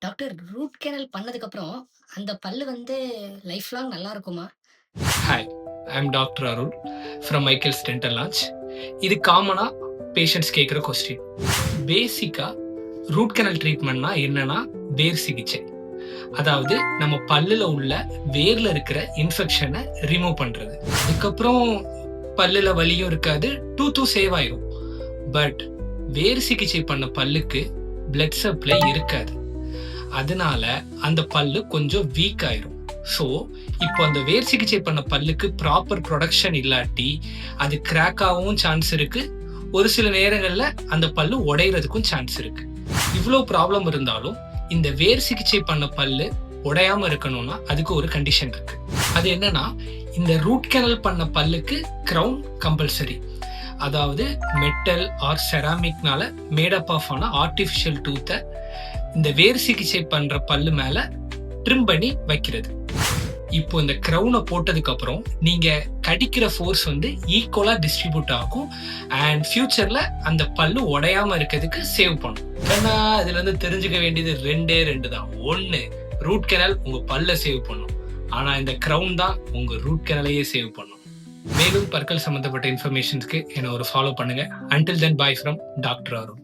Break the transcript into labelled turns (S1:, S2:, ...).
S1: Doctor root canal பண்ணதுக்கப்புறம், அந்த பல்லு லைஃப் லாங் நல்லா இருக்குமா?
S2: Hi, I am doctor Arul from Michael's Dental Lounge. இது காமனா பேஷண்ட்ஸ் கேட்குற கொஸ்டின். பேசிக்கா ரூட் கேனல் ட்ரீட்மெண்ட்னா என்னன்னா, வேர் சிகிச்சை. அதாவது நம்ம பல்லுல உள்ள வேர்ல இருக்கிற இன்ஃபெக்ஷனை ரிமூவ் பண்றது. அதுக்கப்புறம் பல்லுல வலியும் இருக்காது, டூத்தும் சேவ் ஆயிரும். பட் வேர் சிகிச்சை பண்ண பல்லுக்கு பிளட் சப்ளை இருக்காது. அதனால அந்த பல்லு கொஞ்சம் வீக் ஆயிரும். ஸோ இப்போ அந்த வேர் சிகிச்சை பண்ண பல்லுக்கு ப்ராப்பர் ப்ரொடக்ஷன் இல்லாட்டி அது கிராக் ஆகவும் சான்ஸ் இருக்கு. ஒரு சில நேரங்கள்ல அந்த பல்லு உடையறதுக்கும் சான்ஸ் இருக்கு. இவ்வளோ ப்ராப்ளம் இருந்தாலும் இந்த வேர் சிகிச்சை பண்ண பல்லு உடையாம இருக்கணும்னா அதுக்கு ஒரு கண்டிஷன் இருக்கு. அது என்னன்னா, இந்த ரூட் கேனல் பண்ண பல்லுக்கு கிரவுன் கம்பல்சரி. அதாவது மெட்டல் ஆர் செராமிக்னால மேடப் ஆஃப் ஆன ஆர்டிஃபிஷியல் டூத்தை இந்த வேர் சிகிச்சை பண்ற பல்லு மேல ட்ரிம் பண்ணி வைக்கிறது. இப்போ இந்த கிரவுனை போட்டதுக்கு அப்புறம் நீங்க கடிக்கிற ஃபோர்ஸ் ஈக்குவலா டிஸ்ட்ரிபியூட் ஆகும் அண்ட் ஃபியூச்சர்ல அந்த பல்லு உடையாம இருக்கிறதுக்கு சேவ் பண்ணும். ஏன்னா இதுல இருந்து தெரிஞ்சுக்க வேண்டியது ரெண்டே ரெண்டு தான். ஒன்னு, ரூட் கேனல் உங்க பல்ல சேவ் பண்ணும். ஆனா இந்த கிரவுன் தான் உங்க ரூட் கேனலையே சேவ் பண்ணும். மேலும் பற்கள் சம்பந்தப்பட்ட இன்ஃபர்மேஷன்ஸ்க்கு என்ன ஒரு ஃபாலோ பண்ணுங்க. Until then, by from doctor Arun.